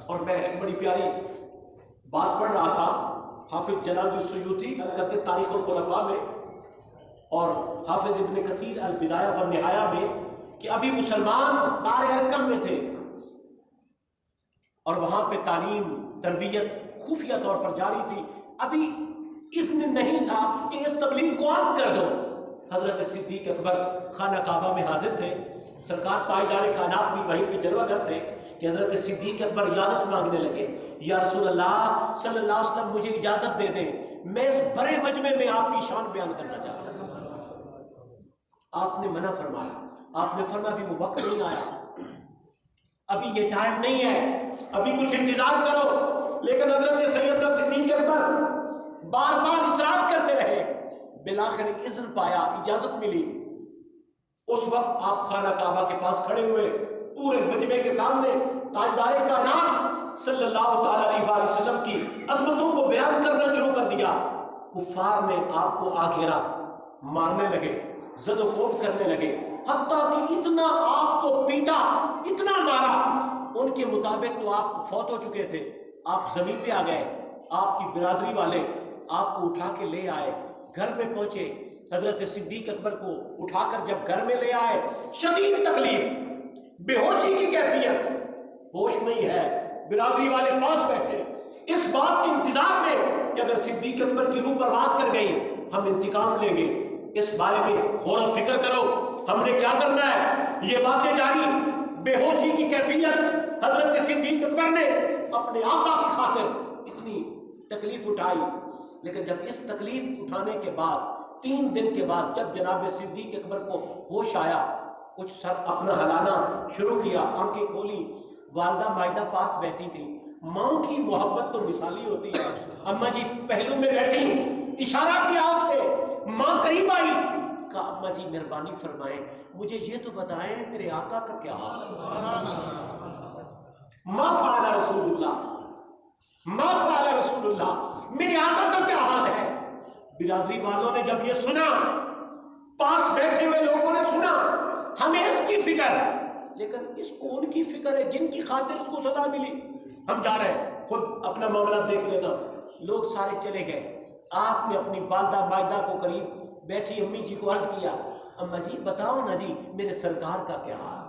اور میں ایک بڑی پیاری بات پڑھ رہا تھا، حافظ جلال الدین سیوطی کرتے تاریخ الخلفاء میں اور حافظ ابن کثیر البدایہ والنہایہ میں، کہ ابھی مسلمان دار ارقم میں تھے اور وہاں پہ تعلیم تربیت خفیہ طور پر جاری تھی، ابھی اذن نہیں تھا کہ اس تبلیغ کو عام کر دو۔ حضرت صدیق اکبر خانہ کعبہ میں حاضر تھے، سرکار تاجدار کائنات بھی وہیں پہ جلوہ گر تھے کہ حضرت صدیق اکبر اجازت مانگنے لگے، یا رسول اللہ صلی اللہ علیہ وسلم مجھے اجازت دے دیں، میں اس بڑے مجمع میں آپ کی شان بیان کرنا چاہتا ہوں۔ آپ نے منع فرمایا، آپ نے فرمایا ابھی وہ وقت نہیں آیا، ابھی یہ ٹائم نہیں ہے، ابھی کچھ انتظار کرو۔ لیکن حضرت سیدنا صدیق اکبر بار بار اصرار کرتے رہے، بالآخر اذن پایا، اجازت ملی۔ اس وقت آپ خانہ کعبہ کے پاس کھڑے ہوئے، پورے مجمع کے سامنے تاجدار کائنات صلی اللہ تعالی علیہ وآلہ وسلم کی عظمتوں کو بیان کرنا شروع کر دیا۔ کفار نے آپ کو آ گھیرا، مارنے لگے، زد و کوب کرنے لگے، حتیٰ کہ اتنا آپ کو پیٹا، اتنا مارا، ان کے مطابق تو آپ فوت ہو چکے تھے، آپ زمین پہ آ گئے، آپ کی برادری والے آپ کو اٹھا کے لے آئے، گھر میں پہنچے، حضرت صدیق اکبر کو اٹھا کر جب گھر میں لے آئے، شدید تکلیف، بے ہوشی کی کیفیت، ہوش نہیں ہے، برادری والے پاس بیٹھے، اس بات کے انتظار میں کہ اگر صدیق اکبر کی روح پرواز کر گئی ہم انتقام لیں گے، اس بارے میں غور و فکر کرو، ہم نے کیا کرنا ہے۔ یہ باتیں جاری، بے ہوشی کی کیفیت، حضرت صدیق اکبر نے اپنے آقا کی خاطر اتنی تکلیف اٹھائی، لیکن جب اس تکلیف اٹھانے کے بعد 3 دن کے بعد جب جناب صدیق اکبر کو ہوش آیا، کچھ سر اپنا ہلانا شروع کیا، آنکھیں کھولی، والدہ مائدہ پاس بیٹھی تھی۔ ماں کی محبت تو مثالی ہوتی ہے، اماں جی پہلو میں بیٹھی، اشارہ کیا آنکھ سے، ماں قریب آئی، کہا اماں جی مہربانی فرمائیں، مجھے یہ تو بتائیں میرے آقا کا کیا حال ہے۔ ما فعل رسول اللہ، ما فعل رسول اللہ، میرے آقا کا کیا حال ہے۔ برادری والوں نے جب یہ سنا، پاس بیٹھے ہوئے لوگوں نے سنا، ہمیں اس کی فکر، لیکن اس کو ان کی فکر ہے جن کی خاطر اس کو سزا ملی، ہم جا رہے ہیں، خود اپنا معاملہ دیکھ لینا۔ لوگ سارے چلے گئے، آپ نے اپنی والدہ مائدہ کو قریب بیٹھی امی جی کو عرض کیا، اماں جی بتاؤ نا جی میرے سرکار کا کیا حال۔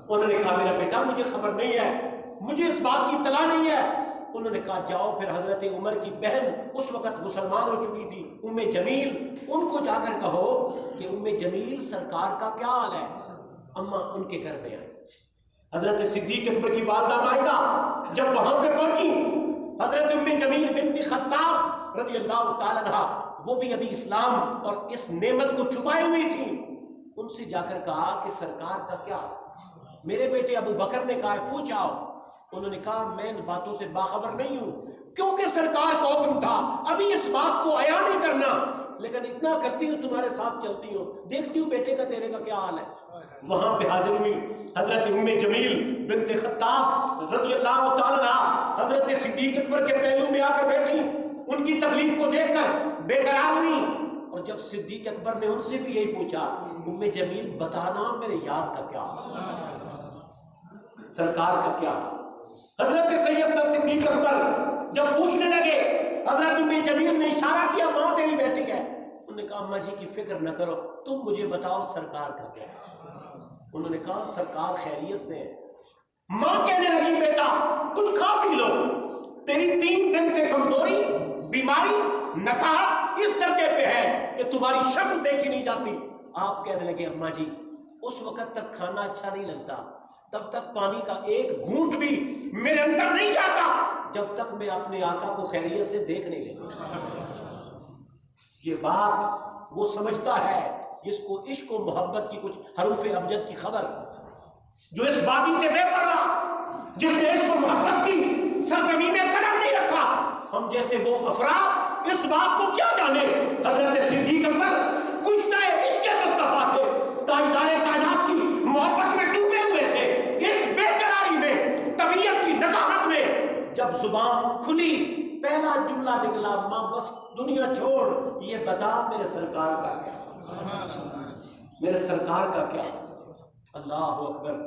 انہوں نے کہا میرا بیٹا مجھے خبر نہیں ہے، مجھے اس بات کی اطلاع نہیں ہے۔ انہوں نے کہا جاؤ پھر حضرت عمر کی بہن اس وقت مسلمان ہو چکی تھی، ام جمیل، ان کو جا کر کہو کہ ام جمیل سرکار کا کیا حال ہے۔ اماں ان کے گھر میں آئی، حضرت صدیق اکبر کی والدہ مائدہ جب وہاں پہ پہنچی، حضرت ام جمیل بنت خطاب رضی اللہ تعالیٰ عنہ، وہ بھی ابھی اسلام اور اس نعمت کو چھپائے ہوئی تھی، ان سے جا کر کہا کہ سرکار کا کیا۔ میرے بیٹے ابو بکر نے کہا پوچھاؤ، انہوں نے کہا میں ان باتوں سے باخبر نہیں ہوں، کیونکہ سرکار کا حکم تھا ابھی اس بات کو عیاں نہیں کرنا، لیکن اتنا کرتی ہوں تمہارے ساتھ چلتی ہوں، دیکھتی ہوں بیٹے کا تیرے کا کیا حال ہے۔ وہاں پہ حاضر ہوئی حضرت ام جمیل بنت خطاب رضی اللہ تعالیٰ عنہ، حضرت صدیق اکبر کے پہلو میں آ کر بیٹھی، ان کی تکلیف کو دیکھ کر بے قرار ہوئی، اور جب صدیق اکبر نے ان سے بھی یہی پوچھا، ام جمیل بتانا میرے یار کا کیا، سرکار کا کیا۔ حضرت سیدنا صدیق اکبر جب پوچھنے لگے، حضرت ام جمیل نے اشارہ کیا ماں تیری بیٹی ہے، انہوں نے کہا اماں جی کی فکر نہ کرو، تم مجھے بتاؤ سرکار کا کیا۔ انہوں نے کہا سرکار خیریت سے ہے۔ ماں کہنے لگی بیٹا کچھ کھا پی لو، تیری 3 دن سے کمزوری، بیماری، نکاح اس درجے پہ ہے کہ تمہاری شکل دیکھی نہیں جاتی۔ آپ کہنے لگے اماں جی اس وقت تک کھانا اچھا نہیں لگتا، تب تک پانی کا ایک گھونٹ بھی میرے اندر نہیں جاتا جب تک میں اپنے آقا کو خیریت سے دیکھ نہیں لیتا۔ یہ بات وہ سمجھتا ہے جس کو عشق و محبت کی کچھ حروف ابجد کی خبر، جو اس وادی سے بے پرواہ، جس نے عشق و محبت کی سرزمین میں قدم نہیں رکھا، ہم جیسے وہ افراد اس بات کو کیا جانے۔ حضرت صدیق اکبر کشتہ عشق مصطفیٰ تھے، تاجدار کائنات کی محبت میں ڈوبے ہوئے تھے، اس بے قراری میں، طبیعت کی نکاحت میں جب زبان کھلی پہلا جملہ نکلا ماں بس دنیا چھوڑ، یہ بتا میرے سرکار کا کیا، میرے سرکار کا کیا۔ اللہ اکبر۔